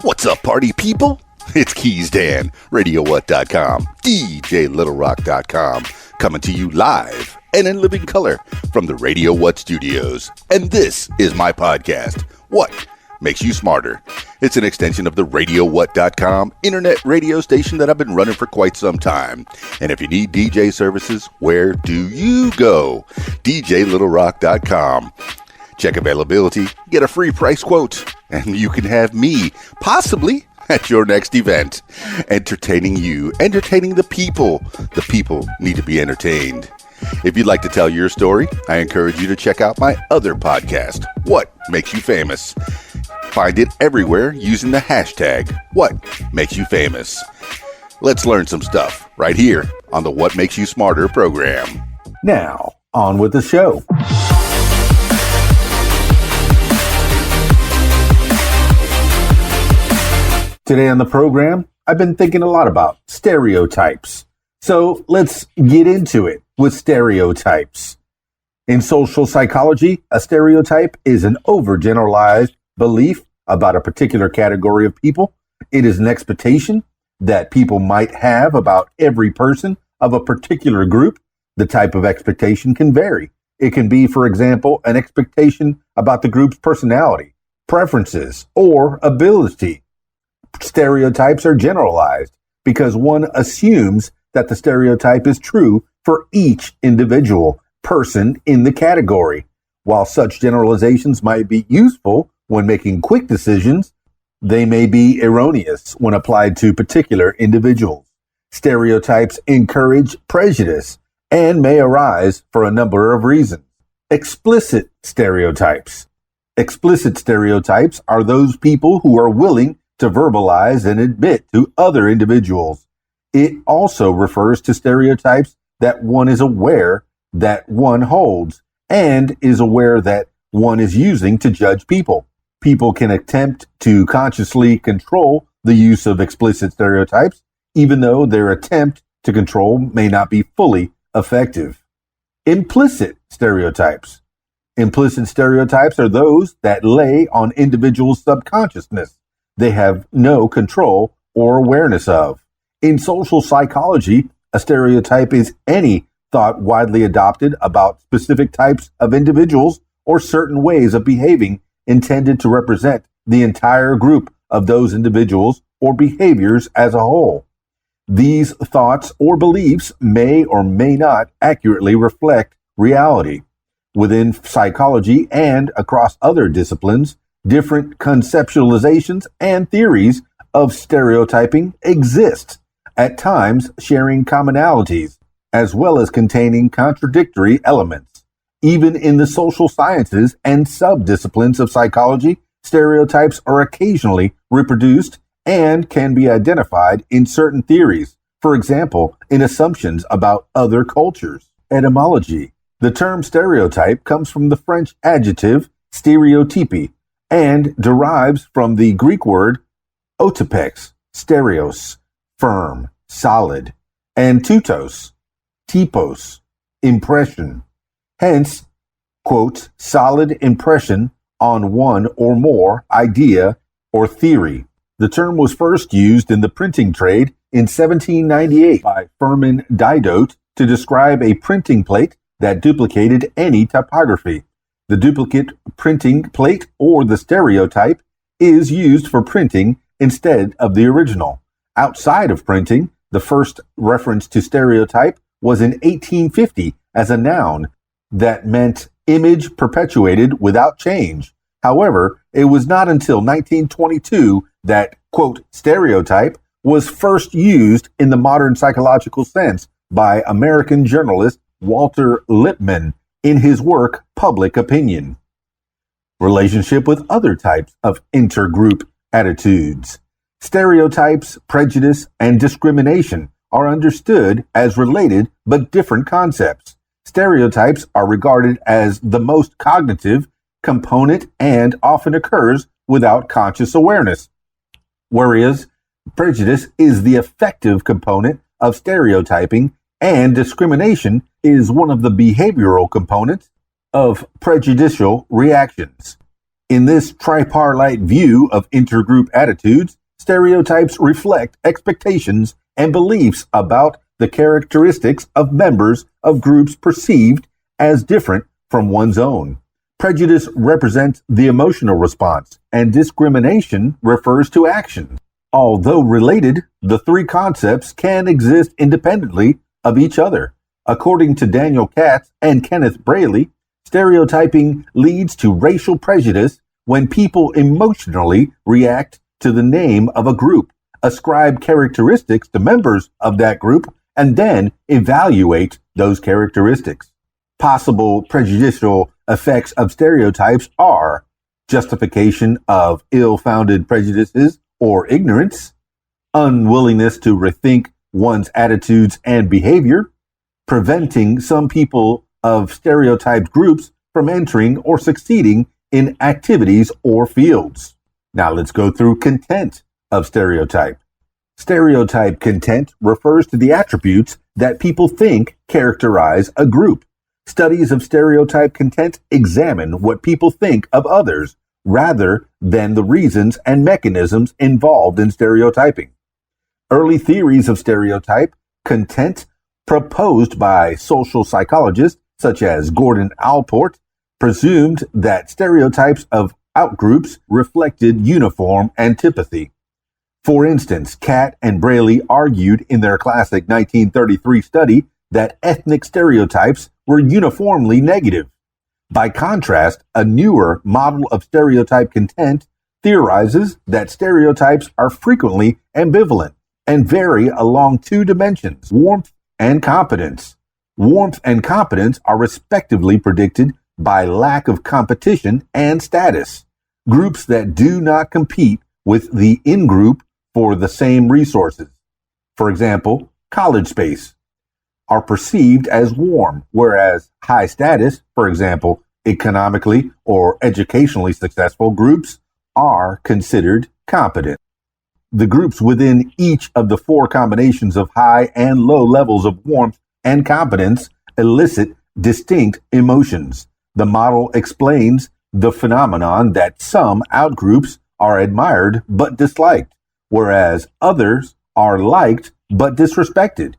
What's up, party people? It's Keys Dan, RadioWhat.com, DJLittleRock.com, coming to you live and in living color from the Radio What studios. And this is my podcast, What Makes You Smarter. It's an extension of the RadioWhat.com internet radio station that I've been running for quite some time. And if you need DJ services, where do you go? DJLittleRock.com. Check availability, get a free price quote, and you can have me, possibly, at your next event. Entertaining you, entertaining the people. The people need to be entertained. If you'd like to tell your story, I encourage you to check out my other podcast, What Makes You Famous. Find it everywhere using the hashtag What Makes You Famous. Let's learn some stuff right here on the What Makes You Smarter program. Now, on with the show. Today on the program, I've been thinking a lot about stereotypes. So let's get into it with stereotypes. In social psychology, a stereotype is an overgeneralized belief about a particular category of people. It is an expectation that people might have about every person of a particular group. The type of expectation can vary. It can be, for example, an expectation about the group's personality, preferences, or ability. Stereotypes are generalized because one assumes that the stereotype is true for each individual person in the category. While such generalizations might be useful when making quick decisions, they may be erroneous when applied to particular individuals. Stereotypes encourage prejudice and may arise for a number of reasons. Explicit stereotypes. Explicit stereotypes are those people who are willing to verbalize and admit to other individuals. It also refers to stereotypes that one is aware that one holds and is aware that one is using to judge people. People can attempt to consciously control the use of explicit stereotypes, even though their attempt to control may not be fully effective. Implicit stereotypes. Implicit stereotypes are those that lay on individuals' subconsciousness they have no control or awareness of. In social psychology, a stereotype is any thought widely adopted about specific types of individuals or certain ways of behaving intended to represent the entire group of those individuals or behaviors as a whole. These thoughts or beliefs may or may not accurately reflect reality. Within psychology and across other disciplines, different conceptualizations and theories of stereotyping exist, at times sharing commonalities, as well as containing contradictory elements. Even in the social sciences and sub-disciplines of psychology, stereotypes are occasionally reproduced and can be identified in certain theories, for example, in assumptions about other cultures. Etymology. The term stereotype comes from the French adjective stereotype, and derives from the Greek word otypex, stereos, firm, solid, and tutos, typos, impression. Hence, quote, solid impression on one or more idea or theory. The term was first used in the printing trade in 1798 by Firmin Didot to describe a printing plate that duplicated any typography. The duplicate printing plate, or the stereotype, is used for printing instead of the original. Outside of printing, the first reference to stereotype was in 1850 as a noun that meant image perpetuated without change. However, it was not until 1922 that, quote, stereotype was first used in the modern psychological sense by American journalist Walter Lippmann in his work, Public Opinion. Relationship with other types of intergroup attitudes. Stereotypes, prejudice, and discrimination are understood as related but different concepts. Stereotypes are regarded as the most cognitive component and often occurs without conscious awareness, whereas prejudice is the effective component of stereotyping and discrimination is one of the behavioral components of prejudicial reactions. In this tripartite view of intergroup attitudes, stereotypes reflect expectations and beliefs about the characteristics of members of groups perceived as different from one's own. Prejudice represents the emotional response, and discrimination refers to action. Although related, the three concepts can exist independently of each other. According to Daniel Katz and Kenneth Braley, stereotyping leads to racial prejudice when people emotionally react to the name of a group, ascribe characteristics to members of that group, and then evaluate those characteristics. Possible prejudicial effects of stereotypes are justification of ill-founded prejudices or ignorance, unwillingness to rethink one's attitudes and behavior, preventing some people of stereotyped groups from entering or succeeding in activities or fields. Now let's go through content of stereotype. Stereotype content refers to the attributes that people think characterize a group. Studies of stereotype content examine what people think of others rather than the reasons and mechanisms involved in stereotyping. Early theories of stereotype content proposed by social psychologists such as Gordon Allport presumed that stereotypes of outgroups reflected uniform antipathy. For instance, Catt and Braley argued in their classic 1933 study that ethnic stereotypes were uniformly negative. By contrast, a newer model of stereotype content theorizes that stereotypes are frequently ambivalent and vary along two dimensions, warmth and competence. Warmth and competence are respectively predicted by lack of competition and status. Groups that do not compete with the in-group for the same resources, for example, college space, are perceived as warm, whereas high status, for example, economically or educationally successful groups, are considered competent. The groups within each of the four combinations of high and low levels of warmth and competence elicit distinct emotions. The model explains the phenomenon that some outgroups are admired but disliked, whereas others are liked but disrespected.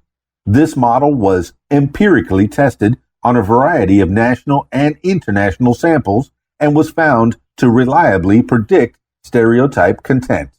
This model was empirically tested on a variety of national and international samples and was found to reliably predict stereotype content.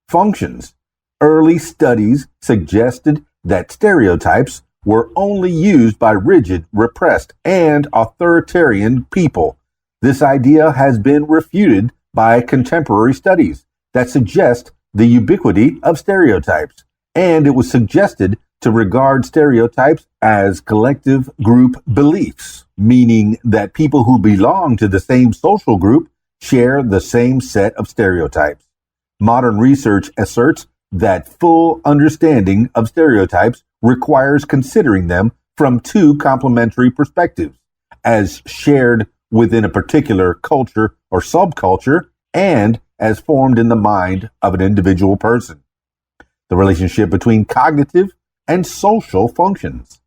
Functions. Early studies suggested that stereotypes were only used by rigid, repressed, and authoritarian people. This idea has been refuted by contemporary studies that suggest the ubiquity of stereotypes, and it was suggested to regard stereotypes as collective group beliefs, meaning that people who belong to the same social group share the same set of stereotypes. Modern research asserts that full understanding of stereotypes requires considering them from two complementary perspectives, as shared within a particular culture or subculture and as formed in the mind of an individual person. The relationship between cognitive and social functions.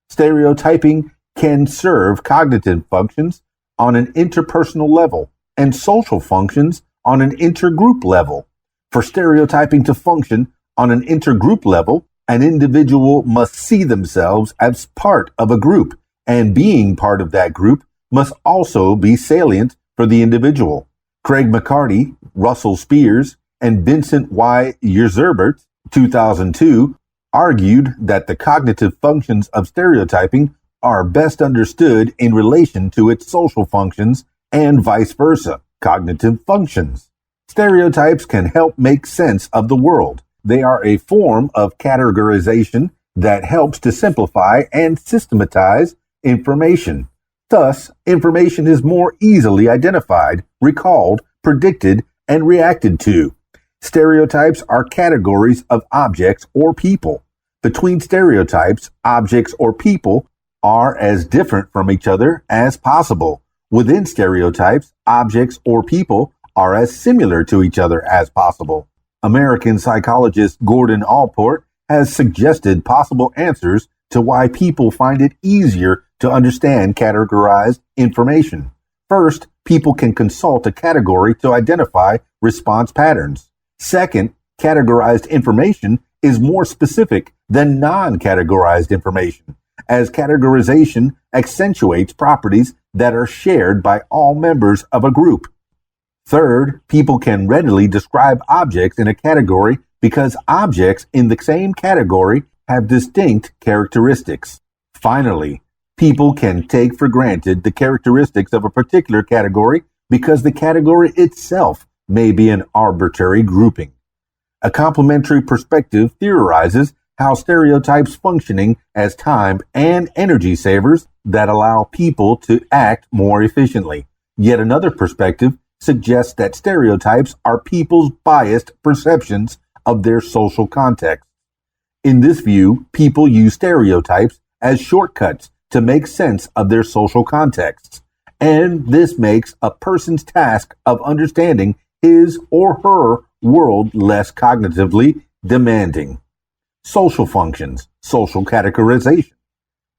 Stereotyping can serve cognitive functions on an interpersonal level and social functions on an intergroup level. For stereotyping to function on an intergroup level, an individual must see themselves as part of a group, and being part of that group must also be salient for the individual. Craig McCarty, Russell Spears, and Vincent Y. Yerzerbert, 2002, argued that the cognitive functions of stereotyping are best understood in relation to its social functions and vice versa, cognitive functions. Stereotypes can help make sense of the world. They are a form of categorization that helps to simplify and systematize information. Thus, information is more easily identified, recalled, predicted, and reacted to. Stereotypes are categories of objects or people. Between stereotypes, objects or people are as different from each other as possible. Within stereotypes, objects or people are as similar to each other as possible. American psychologist Gordon Allport has suggested possible answers to why people find it easier to understand categorized information. First, people can consult a category to identify response patterns. Second, categorized information is more specific than non-categorized information, as categorization accentuates properties that are shared by all members of a group. Third, people can readily describe objects in a category because objects in the same category have distinct characteristics. Finally, people can take for granted the characteristics of a particular category because the category itself may be an arbitrary grouping. A complementary perspective theorizes how stereotypes functioning as time and energy savers that allow people to act more efficiently. Yet another perspective suggests that stereotypes are people's biased perceptions of their social context. In this view, people use stereotypes as shortcuts to make sense of their social contexts, and this makes a person's task of understanding his or her world less cognitively demanding. Social functions, social categorization.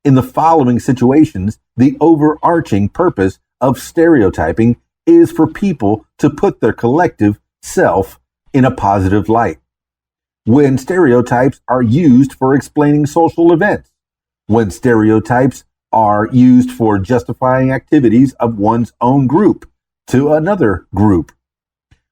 In the following situations, the overarching purpose of stereotyping is for people to put their collective self in a positive light. When stereotypes are used for explaining social events, when stereotypes are used for justifying activities of one's own group to another group,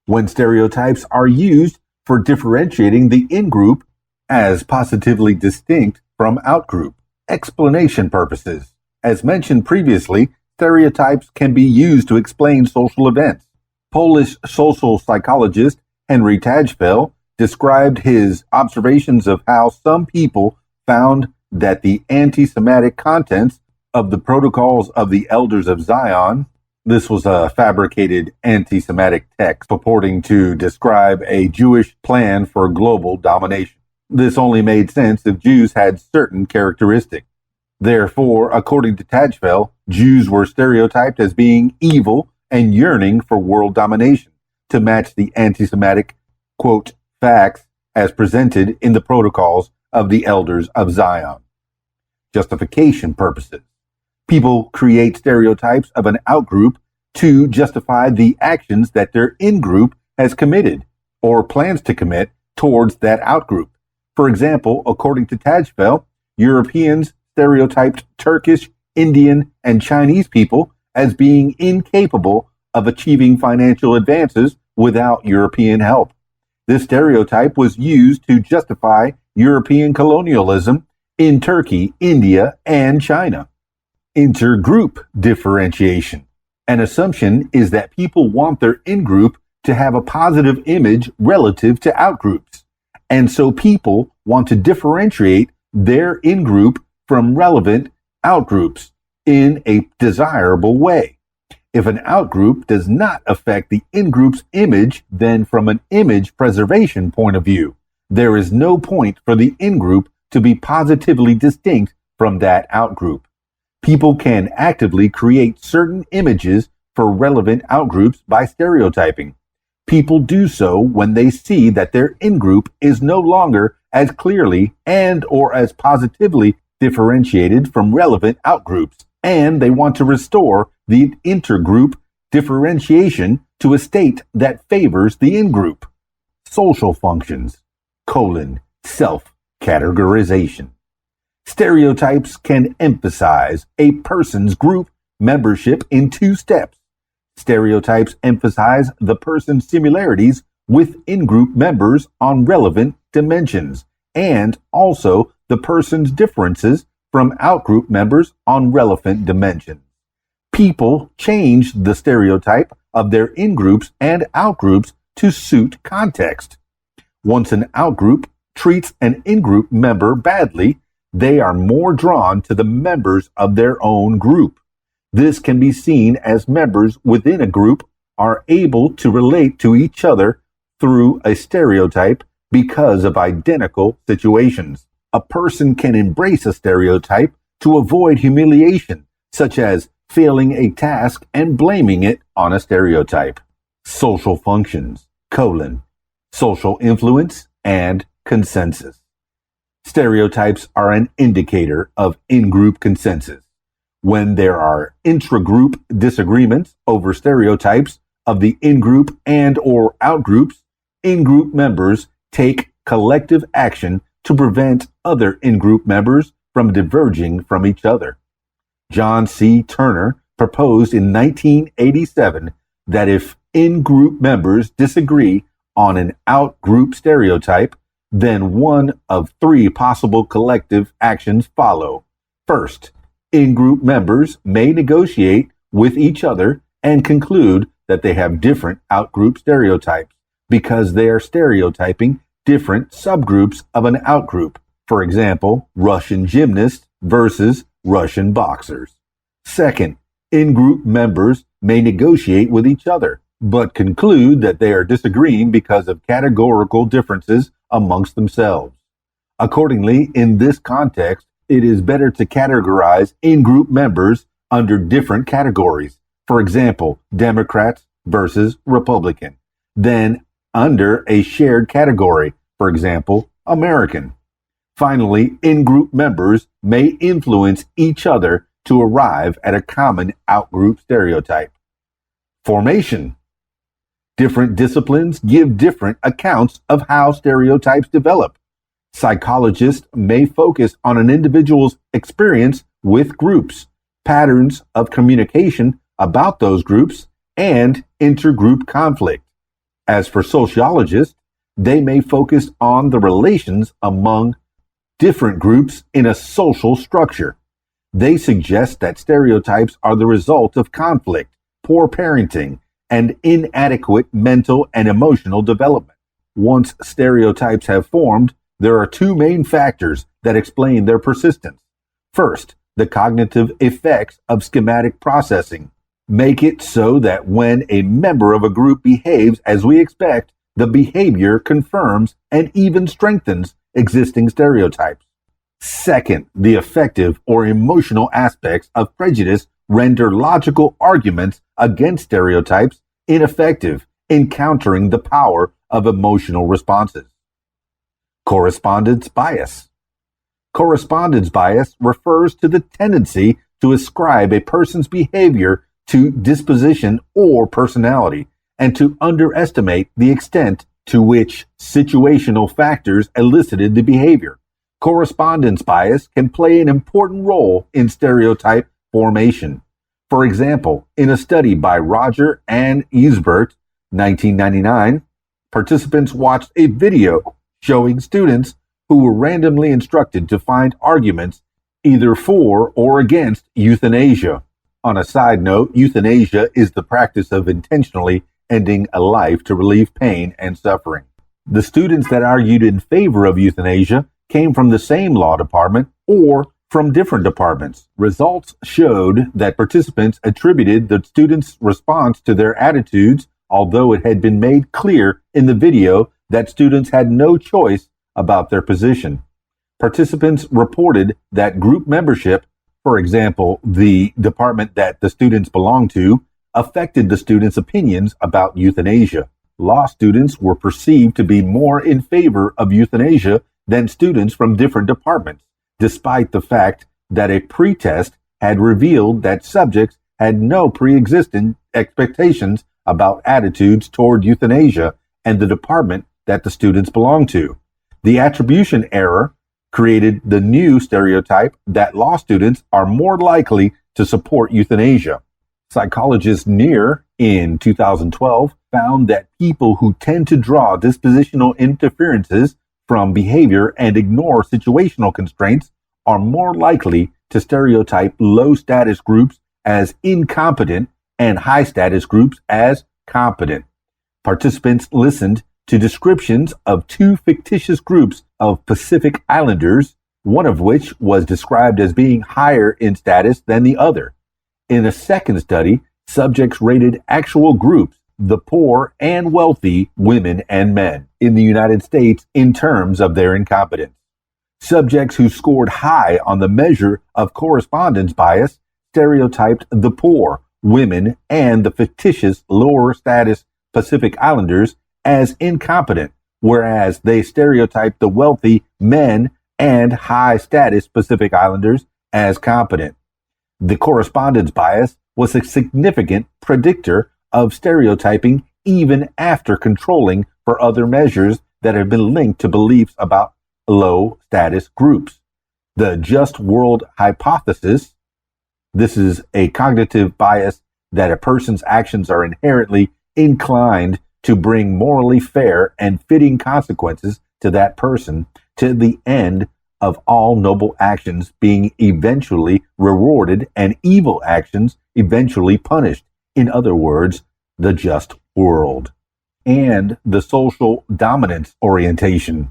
when stereotypes are used for differentiating the in-group as positively distinct from out-group. Explanation purposes. As mentioned previously, stereotypes can be used to explain social events. Polish social psychologist Henry Tajfel described his observations of how some people found that the anti-Semitic contents of the Protocols of the Elders of Zion, this was a fabricated anti-Semitic text purporting to describe a Jewish plan for global domination. This only made sense if Jews had certain characteristics. Therefore, according to Tajfel, Jews were stereotyped as being evil and yearning for world domination to match the anti-Semitic, quote, facts as presented in the Protocols of the Elders of Zion. Justification purposes. People create stereotypes of an outgroup to justify the actions that their in-group has committed or plans to commit towards that outgroup. For example, according to Tajfel, Europeans stereotyped Turkish, Indian, and Chinese people as being incapable of achieving financial advances without European help. This stereotype was used to justify European colonialism in Turkey, India, and China. Intergroup differentiation. An assumption is that people want their in-group to have a positive image relative to outgroups, and so people want to differentiate their in-group from relevant outgroups in a desirable way. If an outgroup does not affect the in-group's image, then from an image preservation point of view, there is no point for the in-group to be positively distinct from that outgroup. People can actively create certain images for relevant outgroups by stereotyping. People do so when they see that their in-group is no longer as clearly and or as positively differentiated from relevant outgroups, and they want to restore the intergroup differentiation to a state that favors the in-group. Social functions, self-categorization. Stereotypes can emphasize a person's group membership in two steps. Stereotypes emphasize the person's similarities with in-group members on relevant dimensions, and also the person's differences from out-group members on relevant dimensions. People change the stereotype of their in-groups and out-groups to suit context. Once an out-group treats an in-group member badly, they are more drawn to the members of their own group. This can be seen as members within a group are able to relate to each other through a stereotype because of identical situations. A person can embrace a stereotype to avoid humiliation, such as failing a task and blaming it on a stereotype. Social functions, social influence and consensus. Stereotypes are an indicator of in-group consensus. When there are intra-group disagreements over stereotypes of the in-group and or out-groups, in-group members take collective action to prevent other in-group members from diverging from each other. John C. Turner proposed in 1987 that if in-group members disagree on an out-group stereotype, then one of three possible collective actions follow. First, in-group members may negotiate with each other and conclude that they have different out-group stereotypes because they are stereotyping different subgroups of an outgroup. For example, Russian gymnasts versus Russian boxers. Second, in-group members may negotiate with each other, but conclude that they are disagreeing because of categorical differences amongst themselves. Accordingly, in this context, it is better to categorize in-group members under different categories, for example, Democrats versus Republican, than under a shared category, for example, American. Finally, in-group members may influence each other to arrive at a common out-group stereotype. Formation. Different disciplines give different accounts of how stereotypes develop. Psychologists may focus on an individual's experience with groups, patterns of communication about those groups, and intergroup conflict. As for sociologists, they may focus on the relations among different groups in a social structure. They suggest that stereotypes are the result of conflict, poor parenting, and inadequate mental and emotional development. Once stereotypes have formed, there are two main factors that explain their persistence. First, the cognitive effects of schematic processing make it so that when a member of a group behaves as we expect, the behavior confirms and even strengthens existing stereotypes. Second, the affective or emotional aspects of prejudice render logical arguments against stereotypes ineffective in countering the power of emotional responses. Correspondence bias. Correspondence bias refers to the tendency to ascribe a person's behavior to disposition or personality, and to underestimate the extent to which situational factors elicited the behavior. Correspondence bias can play an important role in stereotype formation. For example, in a study by Roger and Eisbert, 1999, participants watched a video showing students who were randomly instructed to find arguments either for or against euthanasia. On a side note, euthanasia is the practice of intentionally ending a life to relieve pain and suffering. The students that argued in favor of euthanasia came from the same law department or from different departments. Results showed that participants attributed the students' response to their attitudes, although it had been made clear in the video that students had no choice about their position. Participants reported that group membership, for example, the department that the students belonged to, affected the students' opinions about euthanasia. Law students were perceived to be more in favor of euthanasia than students from different departments, despite the fact that a pretest had revealed that subjects had no pre-existing expectations about attitudes toward euthanasia and the department that the students belonged to. The attribution error created the new stereotype that law students are more likely to support euthanasia. Psychologist Neer, in 2012, found that people who tend to draw dispositional interferences from behavior and ignore situational constraints are more likely to stereotype low-status groups as incompetent and high-status groups as competent. Participants listened to descriptions of two fictitious groups of Pacific Islanders, one of which was described as being higher in status than the other. In a second study, subjects rated actual groups, the poor and wealthy women and men in the United States, in terms of their incompetence. Subjects who scored high on the measure of correspondence bias stereotyped the poor, women, and the fictitious lower status Pacific Islanders as incompetent, whereas they stereotyped the wealthy men and high status Pacific Islanders as competent. The correspondence bias was a significant predictor of stereotyping even after controlling for other measures that have been linked to beliefs about low status groups. The just world hypothesis. This is a cognitive bias that a person's actions are inherently inclined to bring morally fair and fitting consequences to that person, to the end of all noble actions being eventually rewarded and evil actions eventually punished. In other words, the just world. And the social dominance orientation.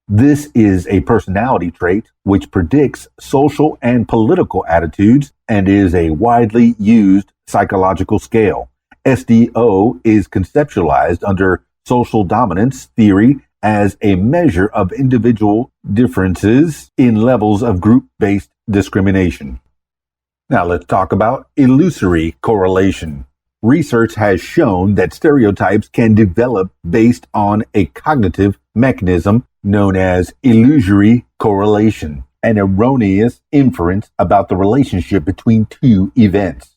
This is a personality trait which predicts social and political attitudes and is a widely used psychological scale. SDO is conceptualized under social dominance theory as a measure of individual differences in levels of group-based discrimination. Now let's talk about illusory correlation. Research has shown that stereotypes can develop based on a cognitive mechanism known as illusory correlation, an erroneous inference about the relationship between two events.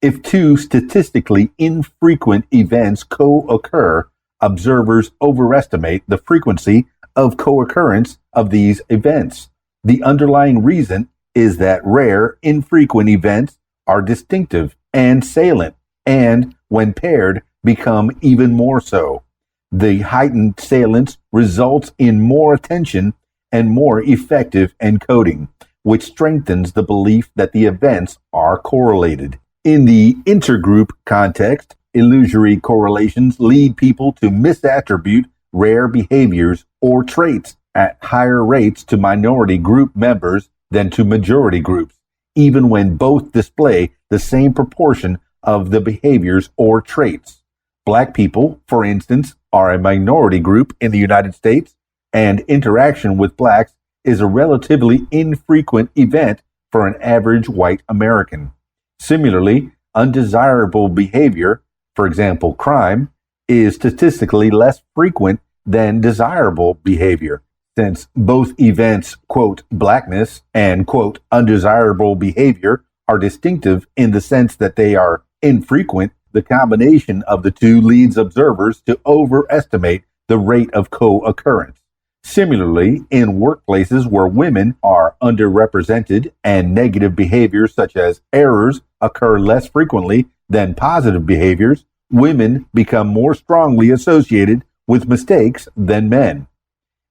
If two statistically infrequent events co-occur, observers overestimate the frequency of co-occurrence of these events. The underlying reason is that rare, infrequent events are distinctive and salient, and when paired, become even more so. The heightened salience results in more attention and more effective encoding, which strengthens the belief that the events are correlated. In the intergroup context, illusory correlations lead people to misattribute rare behaviors or traits at higher rates to minority group members than to majority groups, even when both display the same proportion of the behaviors or traits. Black people, for instance, are a minority group in the United States, and interaction with blacks is a relatively infrequent event for an average white American. Similarly, undesirable behavior, for example, crime, is statistically less frequent than desirable behavior. Since both events, quote, blackness and, quote, undesirable behavior are distinctive in the sense that they are infrequent, the combination of the two leads observers to overestimate the rate of co-occurrence. Similarly, in workplaces where women are underrepresented and negative behaviors such as errors occur less frequently than positive behaviors, women become more strongly associated with mistakes than men.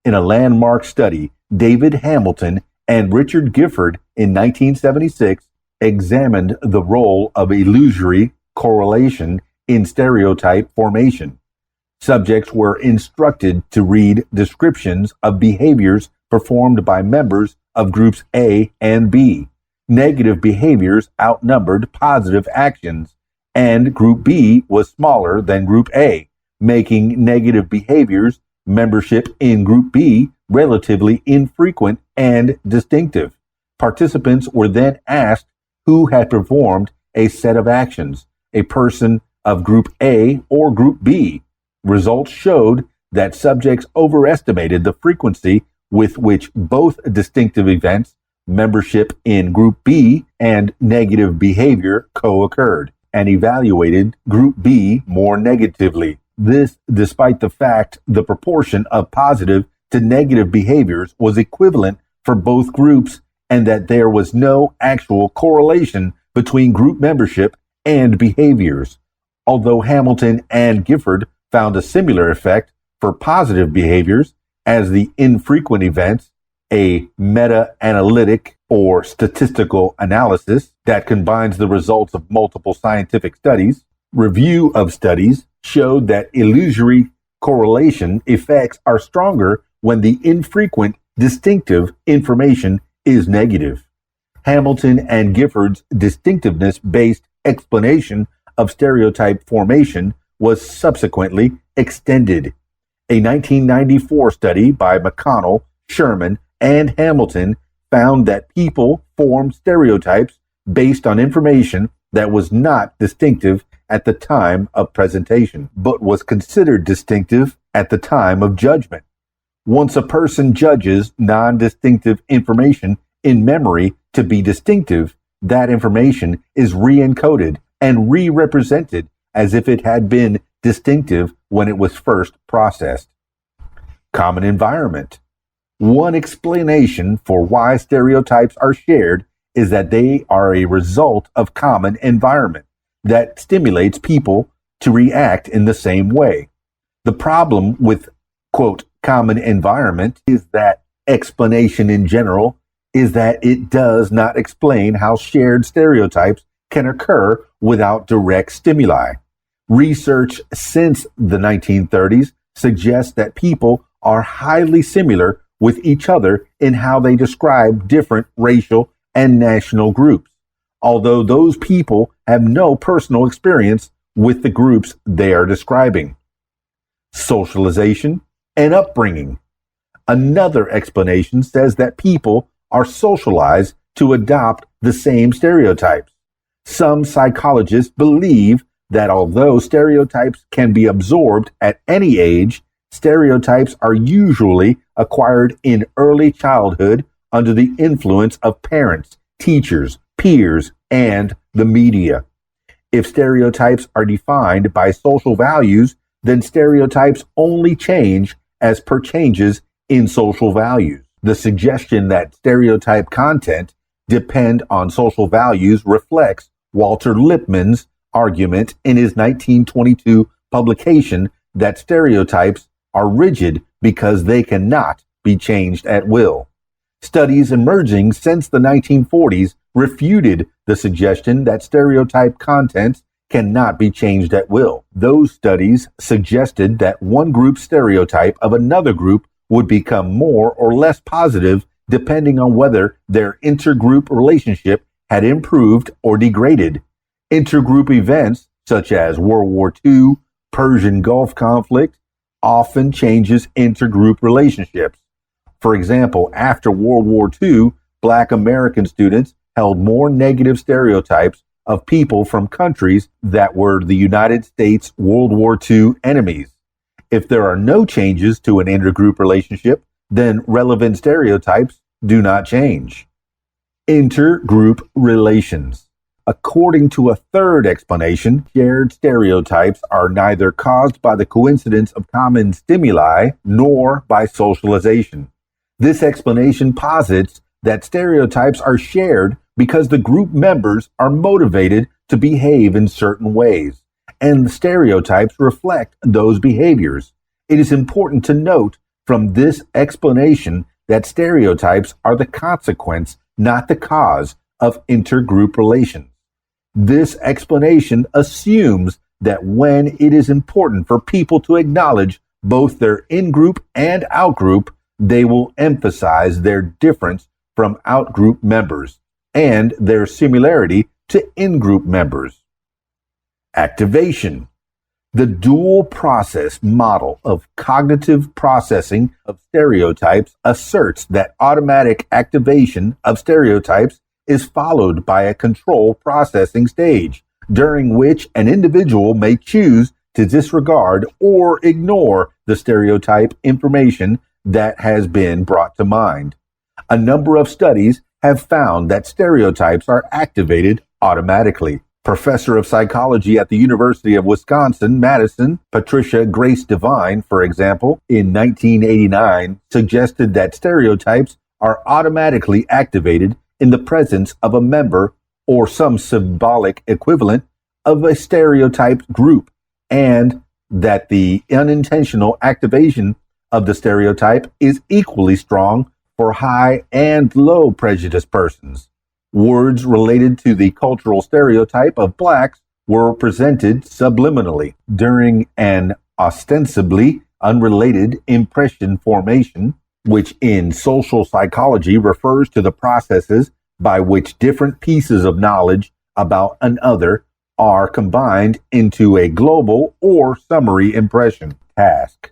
In a landmark study, David Hamilton and Richard Gifford in 1976 examined the role of illusory correlation in stereotype formation. Subjects were instructed to read descriptions of behaviors performed by members of groups A and B. Negative behaviors outnumbered positive actions, and group B was smaller than group A, making negative behaviors membership in group B relatively infrequent and distinctive. Participants were then asked who had performed a set of actions, a person of group A or group B. Results showed that subjects overestimated the frequency with which both distinctive events, membership in Group B and negative behavior, co-occurred, and evaluated Group B more negatively. This despite the fact the proportion of positive to negative behaviors was equivalent for both groups and that there was no actual correlation between group membership and behaviors. Although Hamilton and Gifford found a similar effect for positive behaviors as the infrequent events, a meta-analytic or statistical analysis that combines the results of multiple scientific studies. Review of studies showed that illusory correlation effects are stronger when the infrequent distinctive information is negative. Hamilton and Gifford's distinctiveness-based explanation of stereotype formation was subsequently extended. A 1994 study by McConnell, Sherman, and Hamilton found that people form stereotypes based on information that was not distinctive at the time of presentation, but was considered distinctive at the time of judgment. Once a person judges non-distinctive information in memory to be distinctive, that information is re-encoded and re-represented as if it had been distinctive when it was first processed. Common environment. One explanation for why stereotypes are shared is that they are a result of common environment that stimulates people to react in the same way. The problem with, quote, common environment is that explanation in general is that it does not explain how shared stereotypes can occur without direct stimuli. Research since the 1930s suggests that people are highly similar with each other in how they describe different racial and national groups, although those people have no personal experience with the groups they are describing. Socialization and upbringing. Another explanation says that people are socialized to adopt the same stereotypes. Some psychologists believe that although stereotypes can be absorbed at any age, stereotypes are usually acquired in early childhood under the influence of parents, teachers, peers, and the media. If stereotypes are defined by social values, then stereotypes only change as per changes in social values. The suggestion that stereotype content depend on social values reflects Walter Lippmann's argument in his 1922 publication that stereotypes are rigid because they cannot be changed at will. Studies emerging since the 1940s refuted the suggestion that stereotype content cannot be changed at will. Those studies suggested that one group's stereotype of another group would become more or less positive depending on whether their intergroup relationship had improved or degraded. Intergroup events such as World War II, Persian Gulf conflict, often changes intergroup relationships. For example, after World War II, Black American students held more negative stereotypes of people from countries that were the United States World War II enemies. If there are no changes to an intergroup relationship, then relevant stereotypes do not change. Intergroup relations. According to a third explanation, shared stereotypes are neither caused by the coincidence of common stimuli nor by socialization. This explanation posits that stereotypes are shared because the group members are motivated to behave in certain ways, and the stereotypes reflect those behaviors. It is important to note from this explanation that stereotypes are the consequence, not the cause, of intergroup relations. This explanation assumes that when it is important for people to acknowledge both their in-group and out-group, they will emphasize their difference from out-group members and their similarity to in-group members. Activation. The dual process model of cognitive processing of stereotypes asserts that automatic activation of stereotypes is followed by a control processing stage, during which an individual may choose to disregard or ignore the stereotype information that has been brought to mind. A number of studies have found that stereotypes are activated automatically. Professor of psychology at the University of Wisconsin-Madison, Patricia Grace Devine, for example, in 1989, suggested that stereotypes are automatically activated in the presence of a member or some symbolic equivalent of a stereotyped group, and that the unintentional activation of the stereotype is equally strong for high and low prejudice persons. Words related to the cultural stereotype of blacks were presented subliminally during an ostensibly unrelated impression formation, which in social psychology refers to the processes by which different pieces of knowledge about another are combined into a global or summary impression. Task.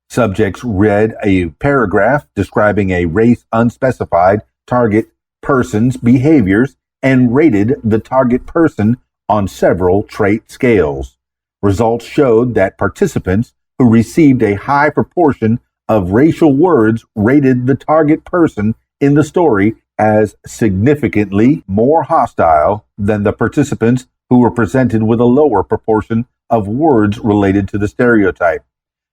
Subjects read a paragraph describing a race unspecified target person's behaviors and rated the target person on several trait scales. Results showed that participants who received a high proportion of racial words rated the target person in the story as significantly more hostile than the participants who were presented with a lower proportion of words related to the stereotype.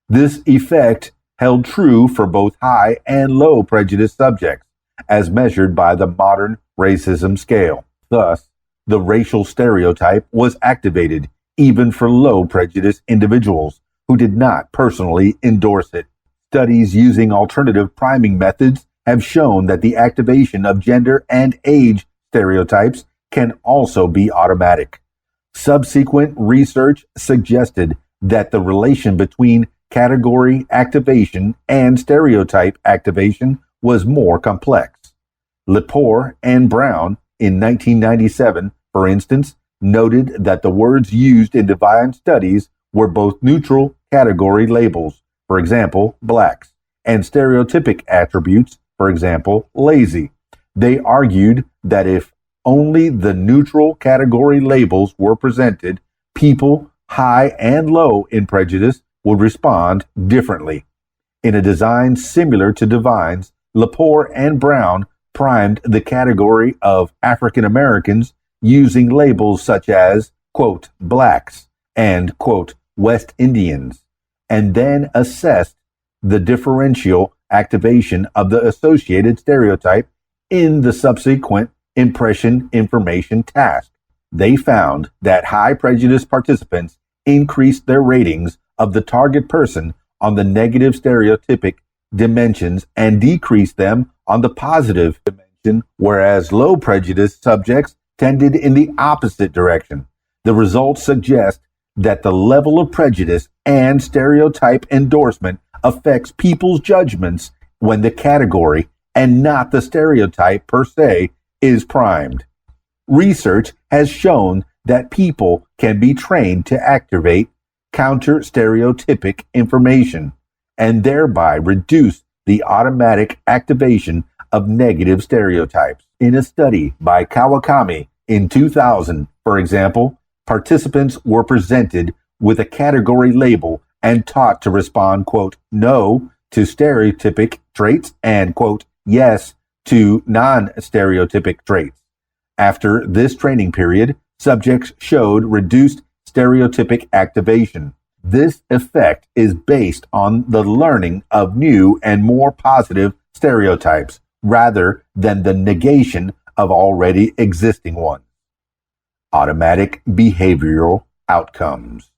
This effect held true for both high and low prejudice subjects, as measured by the modern racism scale. Thus, the racial stereotype was activated even for low prejudice individuals who did not personally endorse it. Studies using alternative priming methods have shown that the activation of gender and age stereotypes can also be automatic. Subsequent research suggested that the relation between category activation and stereotype activation was more complex. Lepore and Brown in 1997, for instance, noted that the words used in divine studies were both neutral category labels, for example, blacks, and stereotypic attributes, for example, lazy. They argued that if only the neutral category labels were presented, people high and low in prejudice would respond differently. In a design similar to Divine's, Lepore and Brown primed the category of African Americans using labels such as, quote, blacks and, quote, West Indians, and then assessed the differential activation of the associated stereotype in the subsequent impression information task. They found that high prejudice participants increased their ratings of the target person on the negative stereotypic dimensions and decreased them on the positive dimension, whereas low prejudice subjects tended in the opposite direction. The results suggest that the level of prejudice and stereotype endorsement affects people's judgments when the category and not the stereotype per se is primed. Research has shown that people can be trained to activate counter-stereotypic information and thereby reduce the automatic activation of negative stereotypes. In a study by Kawakami in 2000, for example, participants were presented with a category label and taught to respond, quote, no to stereotypic traits and, quote, yes to non-stereotypic traits. After this training period, subjects showed reduced stereotypic activation. This effect is based on the learning of new and more positive stereotypes rather than the negation of already existing ones. Automatic behavioral outcomes.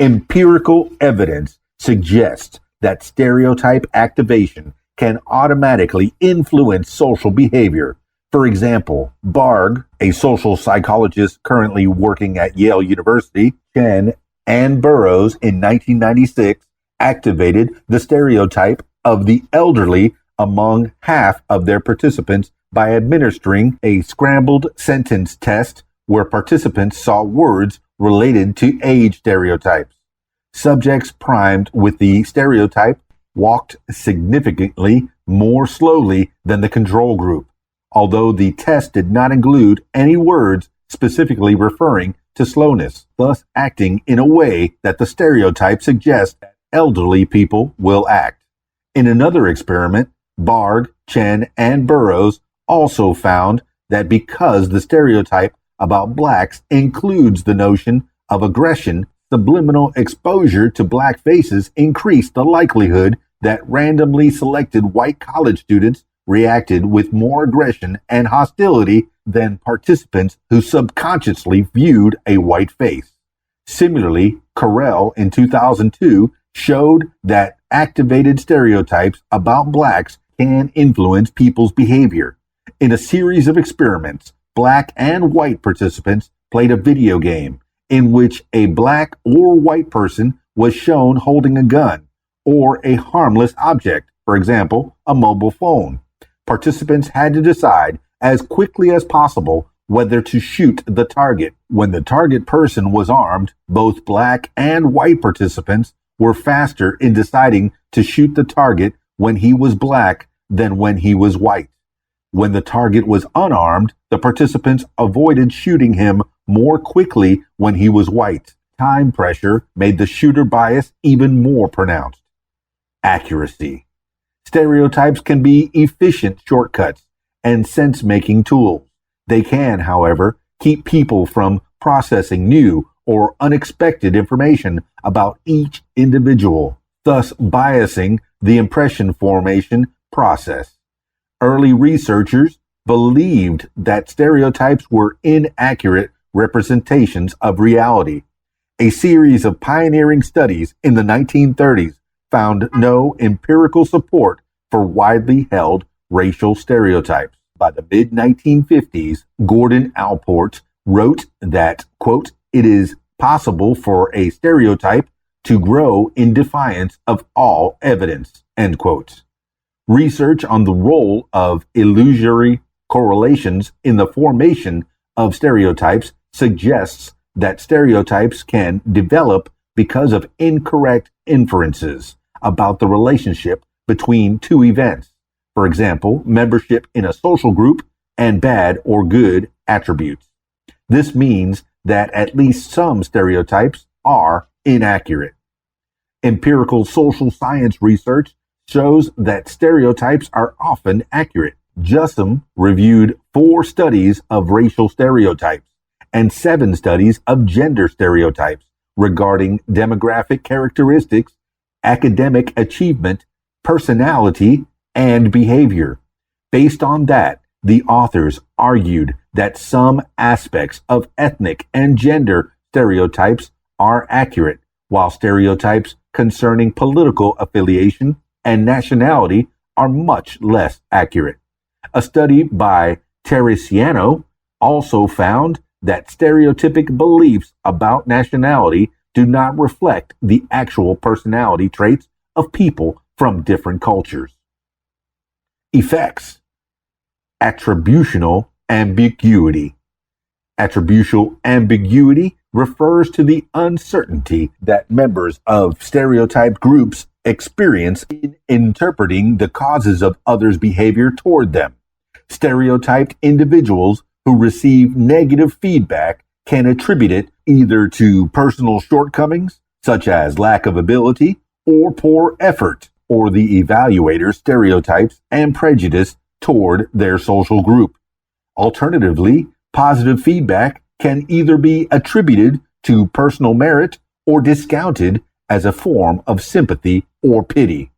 Empirical evidence suggests that stereotype activation can automatically influence social behavior. For example, Barg, a social psychologist currently working at Yale University, Chen and Burroughs in 1996 activated the stereotype of the elderly among half of their participants by administering a scrambled sentence test where participants saw words related to age stereotypes. Subjects primed with the stereotype walked significantly more slowly than the control group, although the test did not include any words specifically referring to slowness, thus acting in a way that the stereotype suggests that elderly people will act. In another experiment, Barg, Chen, and Burroughs also found that because the stereotype about blacks includes the notion of aggression, subliminal exposure to black faces increased the likelihood that randomly selected white college students reacted with more aggression and hostility than participants who subconsciously viewed a white face. Similarly, Carell in 2002 showed that activated stereotypes about blacks can influence people's behavior. In a series of experiments, black and white participants played a video game in which a black or white person was shown holding a gun or a harmless object, for example, a mobile phone. Participants had to decide as quickly as possible whether to shoot the target. When the target person was armed, both black and white participants were faster in deciding to shoot the target when he was black than when he was white. When the target was unarmed, the participants avoided shooting him more quickly when he was white. Time pressure made the shooter bias even more pronounced. Accuracy. Stereotypes can be efficient shortcuts and sense-making tools. They can, however, keep people from processing new or unexpected information about each individual, thus biasing the impression formation process. Early researchers believed that stereotypes were inaccurate representations of reality. A series of pioneering studies in the 1930s found no empirical support for widely held racial stereotypes. By the mid-1950s, Gordon Allport wrote that, quote, "It is possible for a stereotype to grow in defiance of all evidence," end quote. Research on the role of illusory correlations in the formation of stereotypes suggests that stereotypes can develop because of incorrect inferences about the relationship between two events. For example, membership in a social group and bad or good attributes. This means that at least some stereotypes are inaccurate. Empirical social science research shows that stereotypes are often accurate. Jussum reviewed 4 studies of racial stereotypes and 7 studies of gender stereotypes regarding demographic characteristics, academic achievement, personality, and behavior. Based on that, the authors argued that some aspects of ethnic and gender stereotypes are accurate, while stereotypes concerning political affiliation and nationality are much less accurate. A study by Teresiano also found that stereotypic beliefs about nationality do not reflect the actual personality traits of people from different cultures. Effects. Attributional ambiguity. Attributional ambiguity refers to the uncertainty that members of stereotyped groups experience in interpreting the causes of others' behavior toward them. Stereotyped individuals who receive negative feedback can attribute it either to personal shortcomings, such as lack of ability or poor effort, or the evaluator's stereotypes and prejudice toward their social group. Alternatively, positive feedback can either be attributed to personal merit or discounted as a form of sympathy or pity.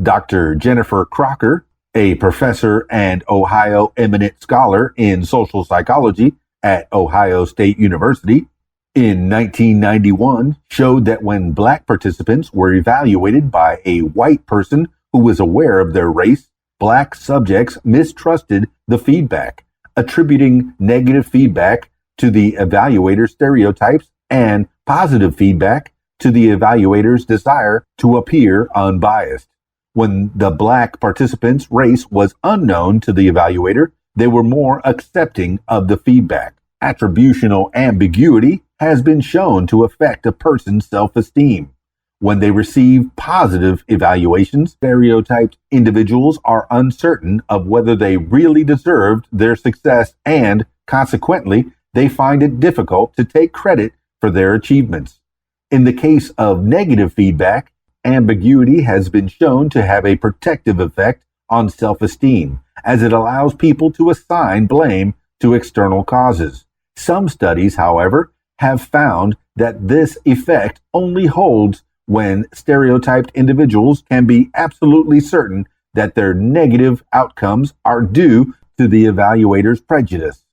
Dr. Jennifer Crocker, a professor and Ohio eminent scholar in social psychology at Ohio State University, in 1991 showed that when Black participants were evaluated by a white person who was aware of their race, Black subjects mistrusted the feedback, attributing negative feedback to the evaluator's stereotypes and positive feedback to the evaluator's desire to appear unbiased. When the Black participants' race was unknown to the evaluator, they were more accepting of the feedback. Attributional ambiguity has been shown to affect a person's self-esteem. When they receive positive evaluations, stereotyped individuals are uncertain of whether they really deserved their success, and consequently, they find it difficult to take credit for their achievements. In the case of negative feedback, ambiguity has been shown to have a protective effect on self-esteem, as it allows people to assign blame to external causes. Some studies, however, have found that this effect only holds when stereotyped individuals can be absolutely certain that their negative outcomes are due to the evaluator's prejudice.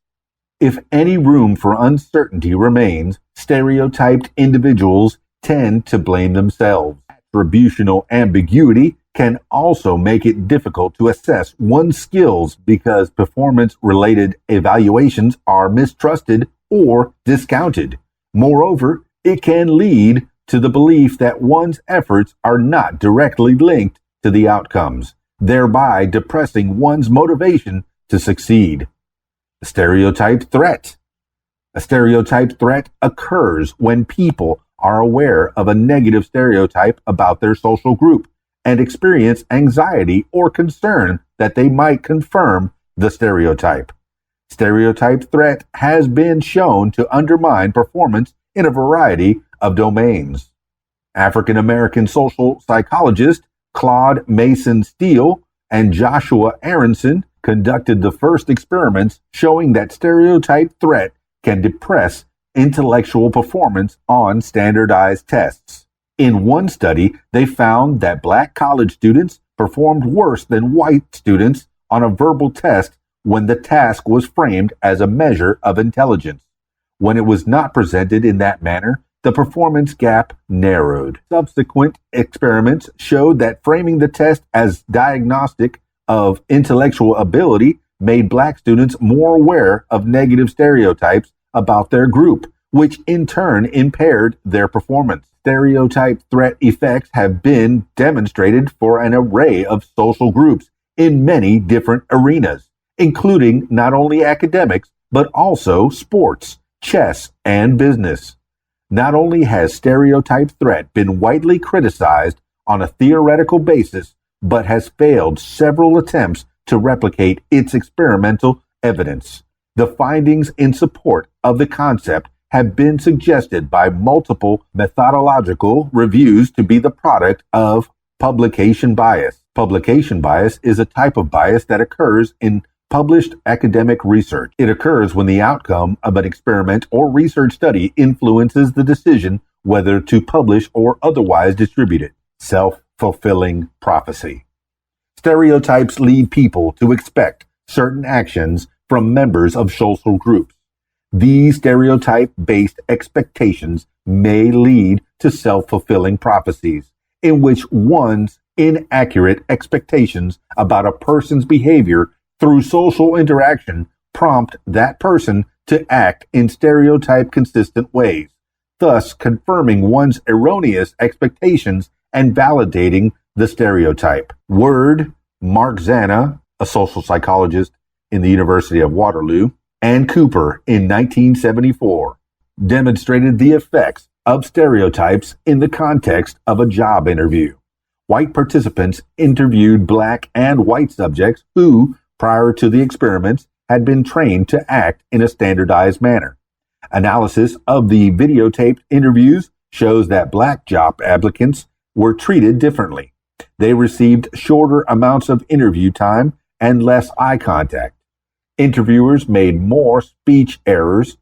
If any room for uncertainty remains, stereotyped individuals tend to blame themselves. Attributional ambiguity can also make it difficult to assess one's skills because performance-related evaluations are mistrusted or discounted. Moreover, it can lead to the belief that one's efforts are not directly linked to the outcomes, thereby depressing one's motivation to succeed. A stereotyped threat. A stereotyped threat occurs when people are aware of a negative stereotype about their social group and experience anxiety or concern that they might confirm the stereotype. Stereotype threat has been shown to undermine performance in a variety of domains. African American social psychologist Claude Mason Steele and Joshua Aronson conducted the first experiments showing that stereotype threat can depress intellectual performance on standardized tests. In one study, they found that black college students performed worse than white students on a verbal test when the task was framed as a measure of intelligence. When it was not presented in that manner, the performance gap narrowed. Subsequent experiments showed that framing the test as diagnostic of intellectual ability made black students more aware of negative stereotypes about their group, which in turn impaired their performance. Stereotype threat effects have been demonstrated for an array of social groups in many different arenas, including not only academics, but also sports, chess, and business. Not only has stereotype threat been widely criticized on a theoretical basis, but has failed several attempts to replicate its experimental evidence. The findings in support of the concept have been suggested by multiple methodological reviews to be the product of publication bias. Publication bias is a type of bias that occurs in published academic research. It occurs when the outcome of an experiment or research study influences the decision whether to publish or otherwise distribute it. Self-fulfilling prophecy. Stereotypes lead people to expect certain actions from members of social groups. These stereotype-based expectations may lead to self-fulfilling prophecies, in which one's inaccurate expectations about a person's behavior through social interaction prompt that person to act in stereotype-consistent ways, thus confirming one's erroneous expectations and validating the stereotype. Word, Mark Zana, a social psychologist in the University of Waterloo, and Cooper in 1974 demonstrated the effects of stereotypes in the context of a job interview. White participants interviewed black and white subjects who, prior to the experiments, had been trained to act in a standardized manner. Analysis of the videotaped interviews shows that black job applicants were treated differently. They received shorter amounts of interview time and less eye contact. Interviewers made more speech errors,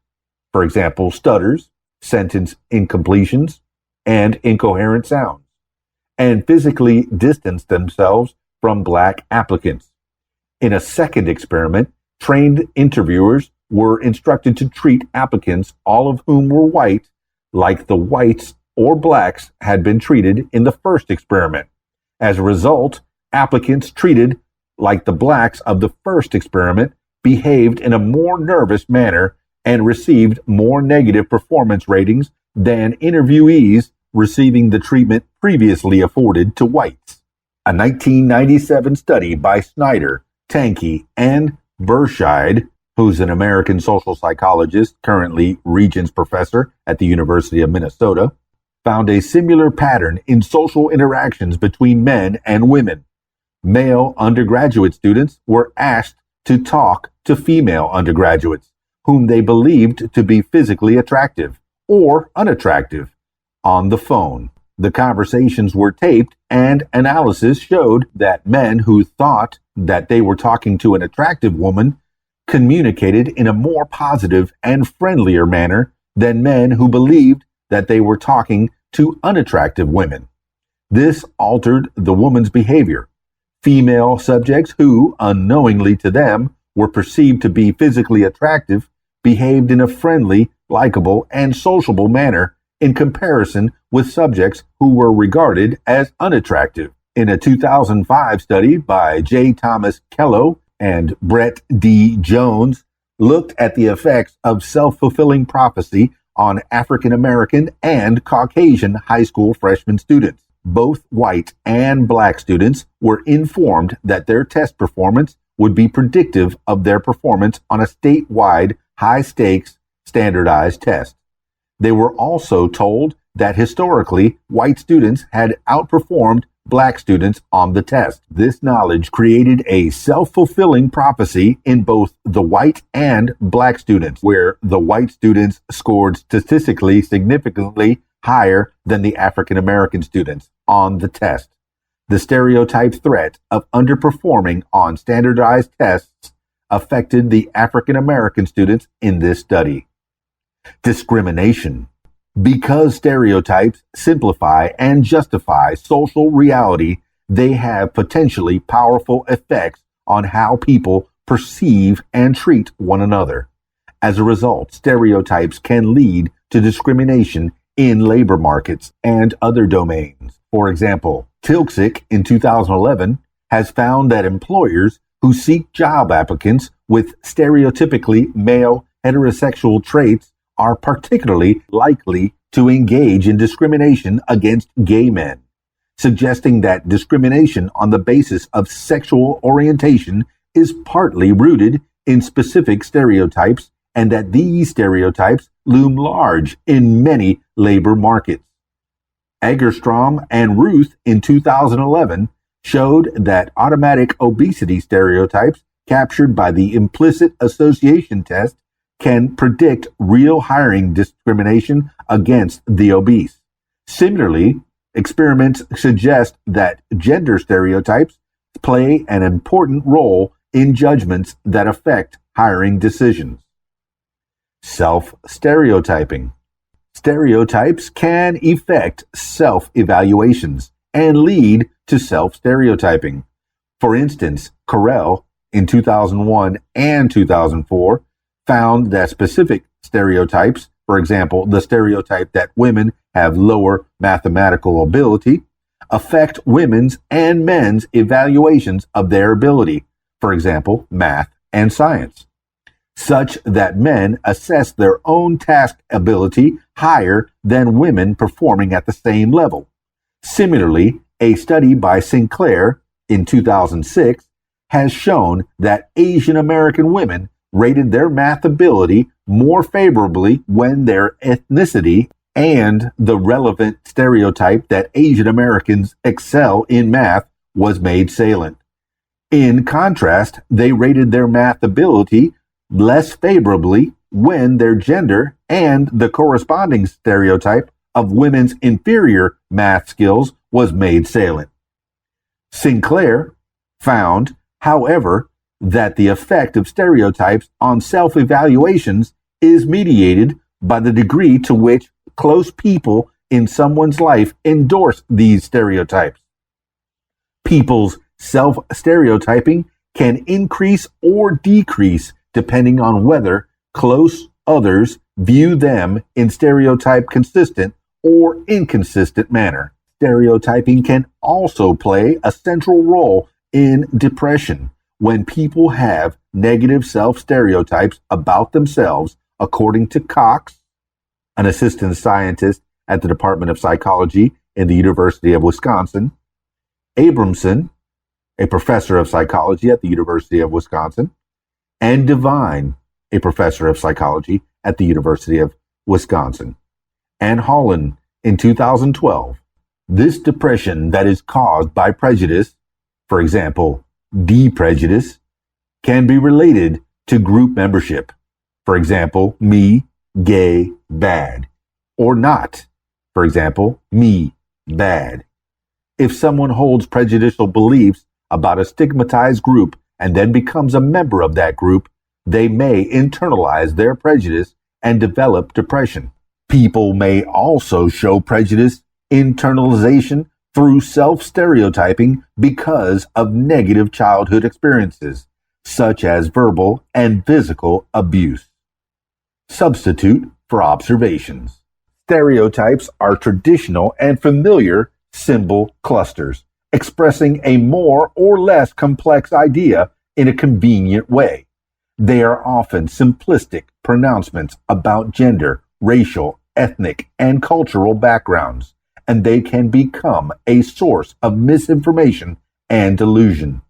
for example, stutters, sentence incompletions, and incoherent sounds, and physically distanced themselves from black applicants. In a second experiment, trained interviewers were instructed to treat applicants, all of whom were white, like the whites or blacks had been treated in the first experiment. As a result, applicants treated like the blacks of the first experiment behaved in a more nervous manner and received more negative performance ratings than interviewees receiving the treatment previously afforded to whites. A 1997 study by Snyder, Tanke, and Burscheid, who's an American social psychologist, currently Regents Professor at the University of Minnesota, found a similar pattern in social interactions between men and women. Male undergraduate students were asked to talk to female undergraduates, whom they believed to be physically attractive or unattractive, on the phone. The conversations were taped, and analysis showed that men who thought that they were talking to an attractive woman communicated in a more positive and friendlier manner than men who believed that they were talking to unattractive women. This altered the woman's behavior. Female subjects who, unknowingly to them, were perceived to be physically attractive behaved in a friendly, likable, and sociable manner in comparison with subjects who were regarded as unattractive. In a 2005 study by J. Thomas Kello and Brett D. Jones, looked at the effects of self-fulfilling prophecy on African American and Caucasian high school freshman students. Both white and black students were informed that their test performance would be predictive of their performance on a statewide high-stakes standardized test. They were also told that historically, white students had outperformed black students on the test. This knowledge created a self-fulfilling prophecy in both the white and black students, where the white students scored statistically significantly higher than the African American students on the test. The stereotype threat of underperforming on standardized tests affected the African American students in this study. Discrimination. Because stereotypes simplify and justify social reality, they have potentially powerful effects on how people perceive and treat one another. As a result, stereotypes can lead to discrimination in labor markets and other domains. For example, Tilczyk in 2011 has found that employers who seek job applicants with stereotypically male heterosexual traits are particularly likely to engage in discrimination against gay men, suggesting that discrimination on the basis of sexual orientation is partly rooted in specific stereotypes and that these stereotypes loom large in many labor markets. Egerstrom and Ruth in 2011 showed that automatic obesity stereotypes captured by the implicit association test can predict real hiring discrimination against the obese. Similarly, experiments suggest that gender stereotypes play an important role in judgments that affect hiring decisions. Self-stereotyping. Stereotypes can affect self-evaluations and lead to self-stereotyping. For instance, Carell in 2001 and 2004 found that specific stereotypes, for example, the stereotype that women have lower mathematical ability, affect women's and men's evaluations of their ability, for example, math and science, such that men assess their own task ability higher than women performing at the same level. Similarly, a study by Sinclair in 2006 has shown that Asian American women rated their math ability more favorably when their ethnicity and the relevant stereotype that Asian Americans excel in math was made salient. In contrast, they rated their math ability less favorably when their gender and the corresponding stereotype of women's inferior math skills was made salient. Sinclair found, however, that the effect of stereotypes on self-evaluations is mediated by the degree to which close people in someone's life endorse these stereotypes. People's self-stereotyping can increase or decrease depending on whether close others view them in stereotype consistent or inconsistent manner. Stereotyping can also play a central role in depression when people have negative self-stereotypes about themselves, according to Cox, an assistant scientist at the Department of Psychology in the University of Wisconsin, Abramson, a professor of psychology at the University of Wisconsin, and Devine, a professor of psychology at the University of Wisconsin, and Holland in 2012. This depression that is caused by prejudice, for example, deprejudice, can be related to group membership, for example, me, gay, bad, or not, for example, me, bad. If someone holds prejudicial beliefs about a stigmatized group and then becomes a member of that group, they may internalize their prejudice and develop depression. People may also show prejudice internalization through self-stereotyping because of negative childhood experiences, such as verbal and physical abuse. Substitute for observations. Stereotypes are traditional and familiar symbol clusters, expressing a more or less complex idea in a convenient way. They are often simplistic pronouncements about gender, racial, ethnic, and cultural backgrounds, and they can become a source of misinformation and delusion.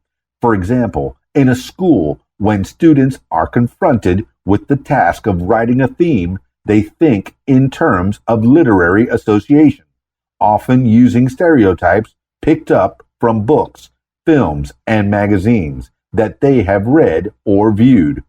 For example, in a school, when students are confronted with the task of writing a theme, they think in terms of literary association, often using stereotypes picked up from books, films, and magazines that they have read or viewed.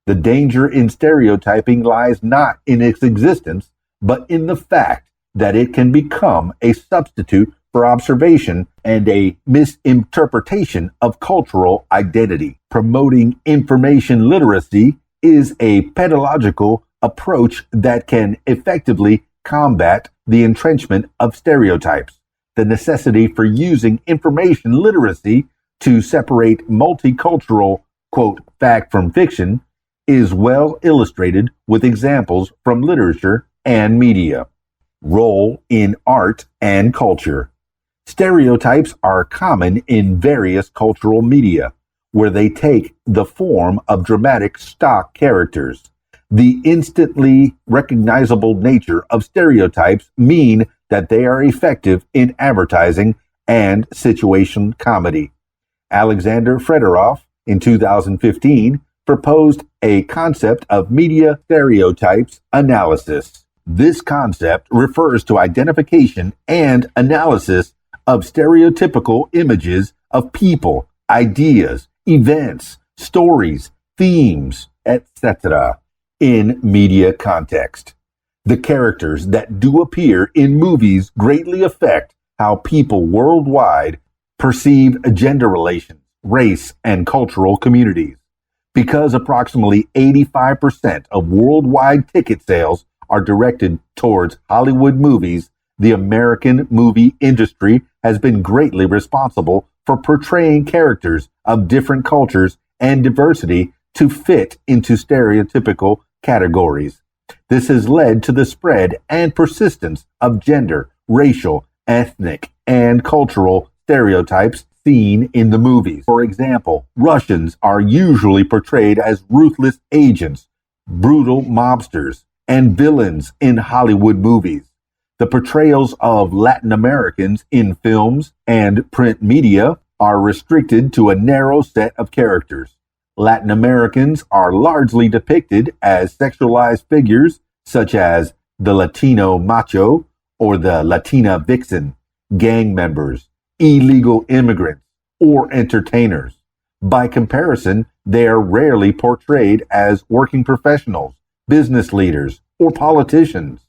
The danger in stereotyping lies not in its existence, but in the fact that it can become a substitute for observation and a misinterpretation of cultural identity. Promoting information literacy is a pedagogical approach that can effectively combat the entrenchment of stereotypes. The necessity for using information literacy to separate multicultural, quote, fact from fiction is well illustrated with examples from literature and media. Role in art and culture. Stereotypes are common in various cultural media, where they take the form of dramatic stock characters. The instantly recognizable nature of stereotypes mean that they are effective in advertising and situation comedy. Alexander Fedorov, in 2015, proposed a concept of media stereotypes analysis. This concept refers to identification and analysis of stereotypical images of people, ideas, events, stories, themes, etc. in media context. The characters that do appear in movies greatly affect how people worldwide perceive gender relations, race, and cultural communities. Because approximately 85% of worldwide ticket sales are directed towards Hollywood movies, the American movie industry has been greatly responsible for portraying characters of different cultures and diversity to fit into stereotypical categories. This has led to the spread and persistence of gender, racial, ethnic, and cultural stereotypes seen in the movies. For example, Russians are usually portrayed as ruthless agents, brutal mobsters, and villains in Hollywood movies. The portrayals of Latin Americans in films and print media are restricted to a narrow set of characters. Latin Americans are largely depicted as sexualized figures such as the Latino macho or the Latina vixen, gang members, illegal immigrants, or entertainers. By comparison, they are rarely portrayed as working professionals, business leaders, or politicians.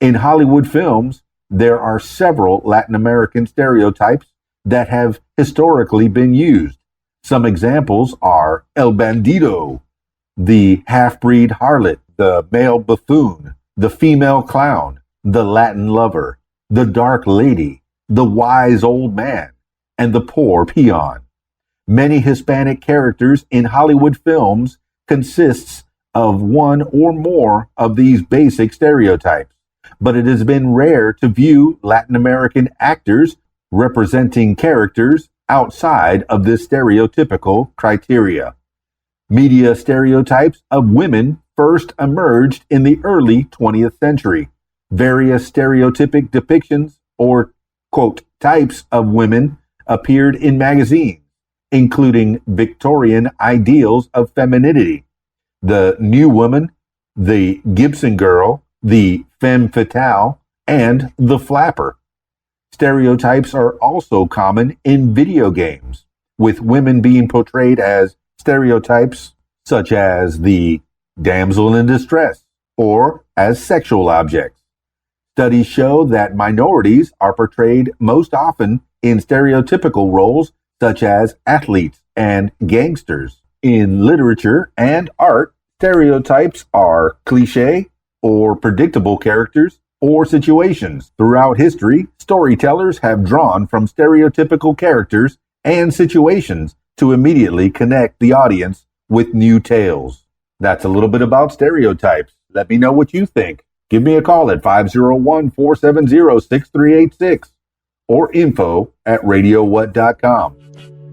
In Hollywood films, there are several Latin American stereotypes that have historically been used. Some examples are El Bandido, the half-breed harlot, the male buffoon, the female clown, the Latin lover, the dark lady, the wise old man, and the poor peon. Many Hispanic characters in Hollywood films consists of one or more of these basic stereotypes, but it has been rare to view Latin American actors representing characters outside of this stereotypical criteria. Media stereotypes of women first emerged in the early 20th century. Various stereotypic depictions or, quote, types of women appeared in magazines, including Victorian ideals of femininity, the New Woman, the Gibson Girl, the Femme Fatale, and the Flapper. Stereotypes are also common in video games, with women being portrayed as stereotypes such as the damsel in distress or as sexual objects. Studies show that minorities are portrayed most often in stereotypical roles such as athletes and gangsters. In literature and art, stereotypes are cliché or predictable characters or situations. Throughout history, storytellers have drawn from stereotypical characters and situations to immediately connect the audience with new tales. That's a little bit about stereotypes. Let me know what you think. Give me a call at 501-470-6386 or info@radiowhat.com.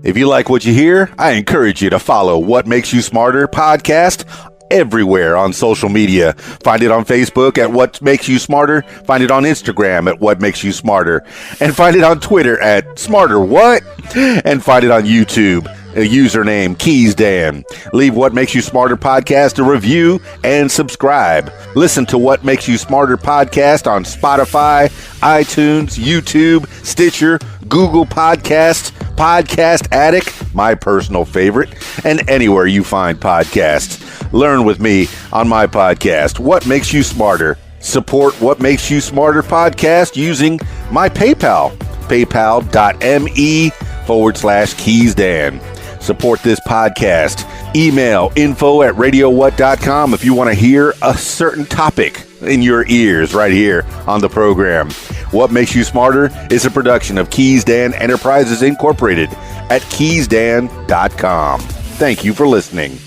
If you like what you hear, I encourage you to follow What Makes You Smarter podcast everywhere on social media. Find it on Facebook at What Makes You Smarter. Find it on Instagram at What Makes You Smarter. And find it on Twitter at Smarter What? And find it on YouTube. A username Keys Dan. Leave What Makes You Smarter podcast a review and subscribe. Listen to What Makes You Smarter podcast on Spotify, iTunes, YouTube, Stitcher, Google Podcasts, Podcast Addict, my personal favorite, and anywhere you find podcasts. Learn with me on my podcast, What Makes You Smarter. Support What Makes You Smarter podcast using my PayPal. paypal.me/KeysDan. Support this podcast. Email info@radiowhat.com if you want to hear a certain topic in your ears right here on the program. What Makes You Smarter is a production of Keys Dan Enterprises Incorporated at keysdan.com. Thank you for listening.